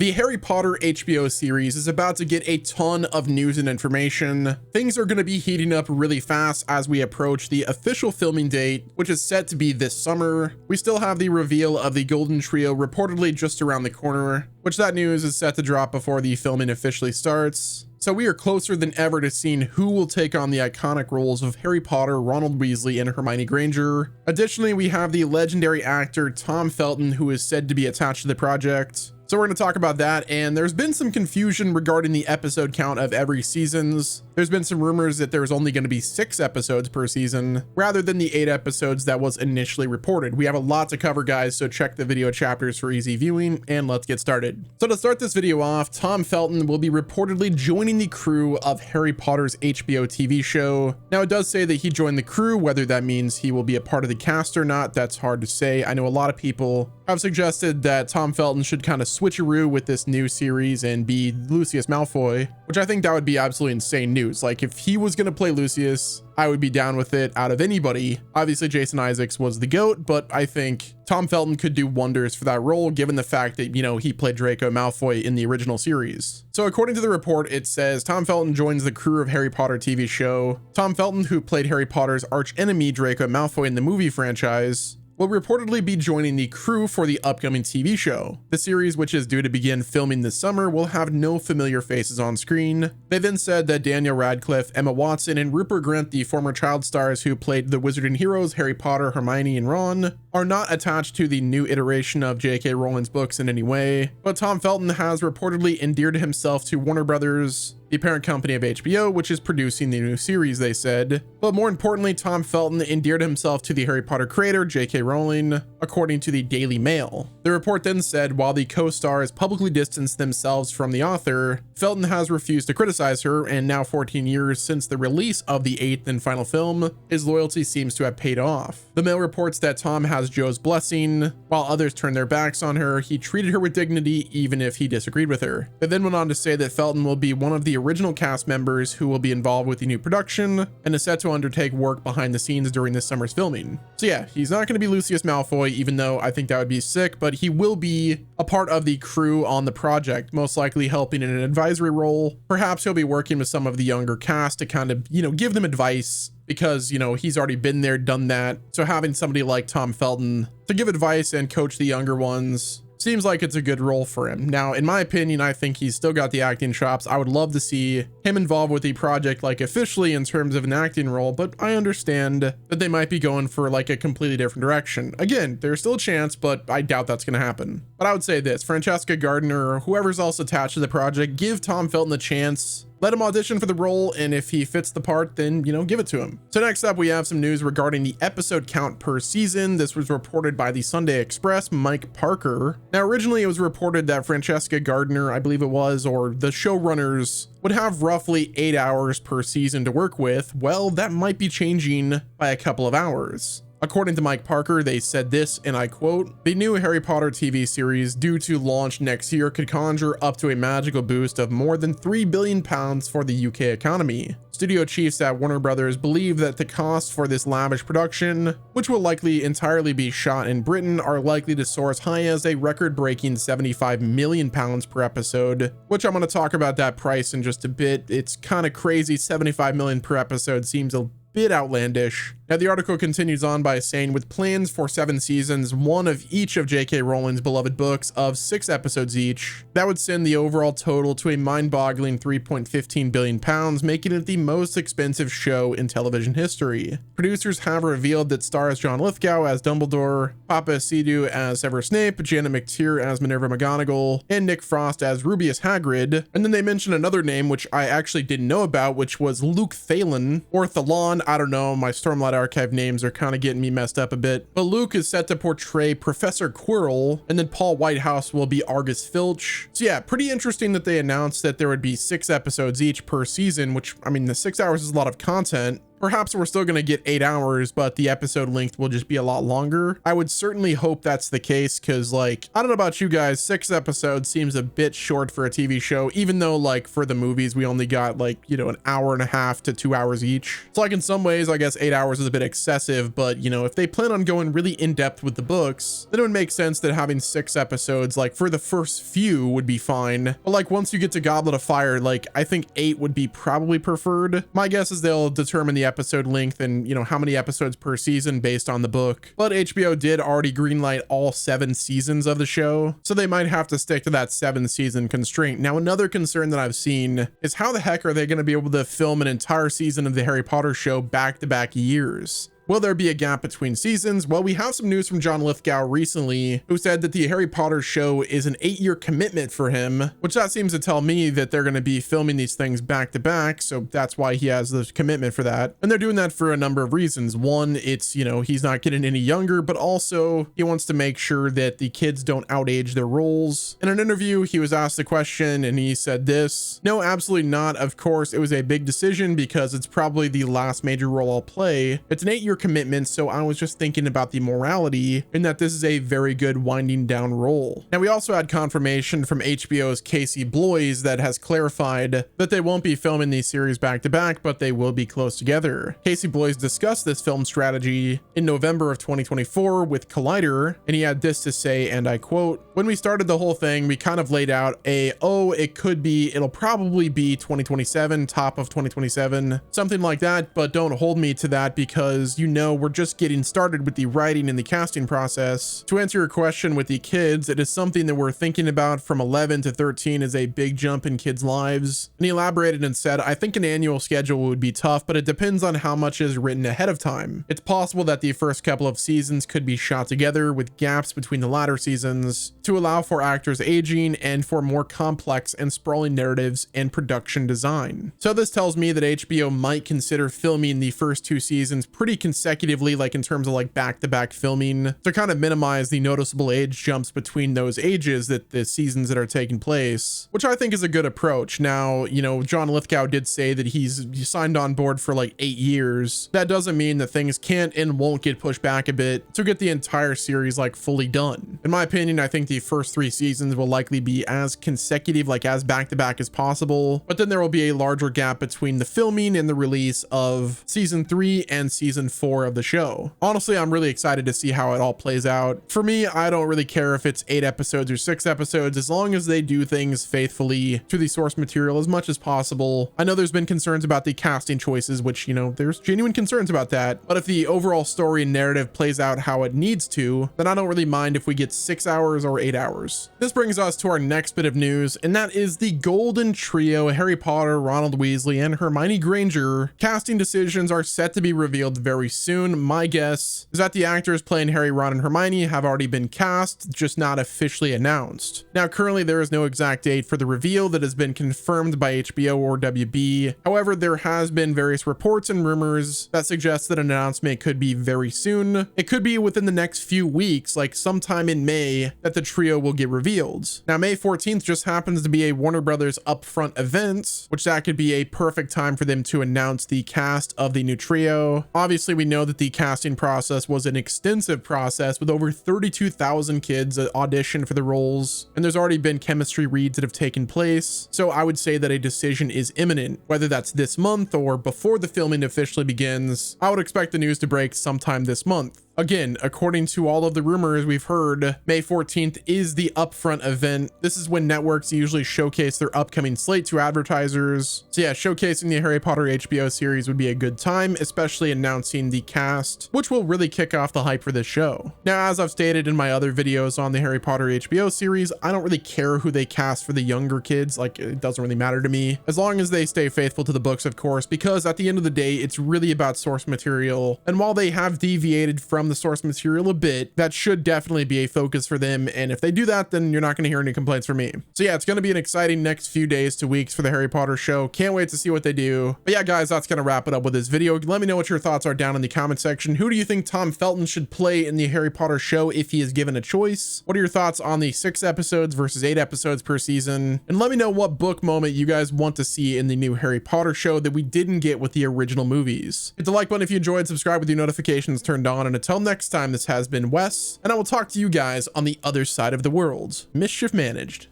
The Harry Potter HBO series is about to get a ton of news and information. Things are going to be heating up really fast as we approach the official filming date, which is set to be this summer. We still have the reveal of the Golden Trio reportedly just around the corner, which that news is set to drop before the filming officially starts. So we are closer than ever to seeing who will take on the iconic roles of Harry Potter, Ronald Weasley, and Hermione Granger. Additionally, we have the legendary actor Tom Felton, who is said to be attached to the project. So we're going to talk about that, and there's been some confusion regarding the episode count of every seasons. There's been some rumors that there's only going to be 6 episodes per season, rather than the 8 episodes that was initially reported. We have a lot to cover, guys, so check the video chapters for easy viewing, and let's get started. So to start this video off, Tom Felton will be reportedly joining the crew of Harry Potter's HBO TV show. Now, it does say that he joined the crew. Whether that means he will be a part of the cast or not, that's hard to say. I know a lot of people have suggested that Tom Felton should kind of switcheroo with this new series and be Lucius Malfoy, which I think that would be absolutely insane news. Like, if he was going to play Lucius, I would be down with it out of anybody. Obviously, Jason Isaacs was the GOAT, but I think Tom Felton could do wonders for that role, given the fact that, you know, he played Draco Malfoy in the original series. So according to the report, it says Tom Felton joins the crew of Harry Potter TV show. Tom Felton, who played Harry Potter's archenemy Draco Malfoy in the movie franchise, will reportedly be joining the crew for the upcoming TV show. The series, which is due to begin filming this summer, will have no familiar faces on screen. They then said that Daniel Radcliffe, Emma Watson, and Rupert Grint, the former child stars who played the Wizarding heroes Harry Potter, Hermione, and Ron, are not attached to the new iteration of J.K. Rowling's books in any way. But Tom Felton has reportedly endeared himself to Warner Brothers, the parent company of HBO, which is producing the new series, they said. But more importantly, Tom Felton endeared himself to the Harry Potter creator, J.K. Rowling, according to the Daily Mail. The report then said, while the co-stars publicly distanced themselves from the author, Felton has refused to criticize her, and now 14 years since the release of the 8th and final film, his loyalty seems to have paid off. The Mail reports that Tom has Joe's blessing. While others turned their backs on her, he treated her with dignity, even if he disagreed with her. They then went on to say that Felton will be one of the original cast members who will be involved with the new production and is set to undertake work behind the scenes during this summer's filming. So yeah, he's not going to be Lucius Malfoy, even though I think that would be sick, but he will be a part of the crew on the project, most likely helping in an advisory role. Perhaps he'll be working with some of the younger cast to kind of, you know, give them advice, because, you know, he's already been there, done that. So having somebody like Tom Felton to give advice and coach the younger ones seems like it's a good role for him. Now, in my opinion, I think he's still got the acting chops. I would love to see him involved with the project, like officially in terms of an acting role, but I understand that they might be going for like a completely different direction. Again, there's still a chance, but I doubt that's going to happen. But I would say this, Francesca Gardner, or whoever's else attached to the project, give Tom Felton a chance. Let him audition for the role, and if he fits the part, then, you know, give it to him. So next up, we have some news regarding the episode count per season. This was reported by the Sunday Express, Mike Parker. Now, originally it was reported that Francesca Gardner, I believe it was, or the showrunners, would have roughly 8 hours per season to work with. Well, that might be changing by a couple of hours. According to Mike Parker, they said this, and I quote, "The new Harry Potter TV series due to launch next year could conjure up to a magical boost of more than £3 billion for the UK economy. Studio chiefs at Warner Brothers believe that the costs for this lavish production, which will likely entirely be shot in Britain, are likely to soar as high as a record-breaking £75 million per episode," which I'm going to talk about that price in just a bit. It's kind of crazy. $75 million per episode seems a bit outlandish. Now, the article continues on by saying, with plans for 7 seasons, one of each of J.K. Rowling's beloved books of 6 episodes each, that would send the overall total to a mind-boggling £3.15 billion, making it the most expensive show in television history. Producers have revealed that stars John Lithgow as Dumbledore, Papa Sidhu as Severus Snape, Janet McTeer as Minerva McGonagall, and Nick Frost as Rubeus Hagrid. And then they mentioned another name, which I actually didn't know about, which was Luke Thalen, or Thalon. I don't know, my Stormlight Archive names are kind of getting me messed up a bit. But Luke is set to portray Professor Quirrell, and then Paul Whitehouse will be Argus Filch. So yeah, pretty interesting that they announced that there would be 6 episodes each per season, which, I mean, the 6 hours is a lot of content. Perhaps we're still going to get 8 hours, but the episode length will just be a lot longer. I would certainly hope that's the case, because like, I don't know about you guys, 6 episodes seems a bit short for a TV show, even though like for the movies, we only got like, you know, an hour and a half to 2 hours each. So like in some ways, I guess 8 hours is a bit excessive, but you know, if they plan on going really in depth with the books, then it would make sense that having 6 episodes, like for the first few would be fine. But like once you get to Goblet of Fire, like I think 8 would be probably preferred. My guess is they'll determine the episode length and, you know, how many episodes per season based on the book. But HBO did already greenlight all 7 seasons of the show, so they might have to stick to that 7-season constraint. Now, another concern that I've seen is how the heck are they going to be able to film an entire season of the Harry Potter show back-to-back years? Will there be a gap between seasons? Well, we have some news from John Lithgow recently, who said that the Harry Potter show is an 8-year commitment for him, which that seems to tell me that they're going to be filming these things back to back. So that's why he has the commitment for that. And they're doing that for a number of reasons. One, it's, you know, he's not getting any younger, but also he wants to make sure that the kids don't outage their roles. In an interview, he was asked the question and he said this: "No, absolutely not. Of course, it was a big decision because it's probably the last major role I'll play. It's an 8-year commitment, so I was just thinking about the morality and that this is a very good winding down role." Now, we also had confirmation from HBO's Casey Bloys that has clarified that they won't be filming these series back to back, but they will be close together. Casey Bloys discussed this film strategy in November of 2024 with Collider, and he had this to say, and I quote, "When we started the whole thing, we kind of laid out it'll probably be 2027, top of 2027, something like that, but don't hold me to that because you know we're just getting started with the writing and the casting process. To answer your question with the kids, it is something that we're thinking about. From 11 to 13 is a big jump in kids' lives." And he elaborated and said, "I think an annual schedule would be tough, but it depends on how much is written ahead of time. It's possible that the first couple of seasons could be shot together with gaps between the latter seasons to allow for actors aging and for more complex and sprawling narratives and production design." So this tells me that HBO might consider filming the first 2 seasons pretty consecutively, like in terms of like back-to-back filming, to kind of minimize the noticeable age jumps between those ages that the seasons that are taking place, which I think is a good approach. Now, you know, John Lithgow did say that he signed on board for like 8 years. That doesn't mean that things can't and won't get pushed back a bit to get the entire series like fully done. In my opinion, I think the first 3 seasons will likely be as consecutive, like as back-to-back as possible, but then there will be a larger gap between the filming and the release of season 3 and season 4 of the show. Honestly, I'm really excited to see how it all plays out. For me, I don't really care if it's 8 episodes or 6 episodes, as long as they do things faithfully to the source material as much as possible. I know there's been concerns about the casting choices, which, you know, there's genuine concerns about that, but if the overall story and narrative plays out how it needs to, then I don't really mind if we get 6 hours or 8 hours. This brings us to our next bit of news, and that is the Golden Trio, Harry Potter, Ronald Weasley, and Hermione Granger. Casting decisions are set to be revealed very soon. My guess is that the actors playing Harry, Ron, and Hermione have already been cast, just not officially announced. Now, currently there is no exact date for the reveal that has been confirmed by HBO or WB. However, there has been various reports and rumors that suggest that an announcement could be very soon. It could be within the next few weeks, like sometime in May, that the trio will get revealed. Now, May 14th just happens to be a Warner Brothers upfront event, which that could be a perfect time for them to announce the cast of the new trio. Obviously, we know that the casting process was an extensive process with over 32,000 kids audition for the roles, and there's already been chemistry reads that have taken place. So I would say that a decision is imminent, whether that's this month or before the filming officially begins. I would expect the news to break sometime this month. Again, according to all of the rumors we've heard, May 14th is the upfront event. This is when networks usually showcase their upcoming slate to advertisers. So yeah, showcasing the Harry Potter HBO series would be a good time, especially announcing the cast, which will really kick off the hype for this show. Now, as I've stated in my other videos on the Harry Potter HBO series, I don't really care who they cast for the younger kids. Like, it doesn't really matter to me, as long as they stay faithful to the books, of course, because at the end of the day, it's really about source material. And while they have deviated from the source material a bit, that should definitely be a focus for them. And if they do that, then you're not going to hear any complaints from me. So yeah, it's going to be an exciting next few days to weeks for the Harry Potter show. Can't wait to see what they do. But yeah, guys, that's going to wrap it up with this video. Let me know what your thoughts are down in the comment section. Who do you think Tom Felton should play in the Harry Potter show if he is given a choice? What are your thoughts on the 6 episodes versus 8 episodes per season? And let me know what book moment you guys want to see in the new Harry Potter show that we didn't get with the original movies. Hit the like button if you enjoyed, subscribe with your notifications turned on, and until next time, this has been Wes, and I will talk to you guys on the other side of the world. Mischief managed.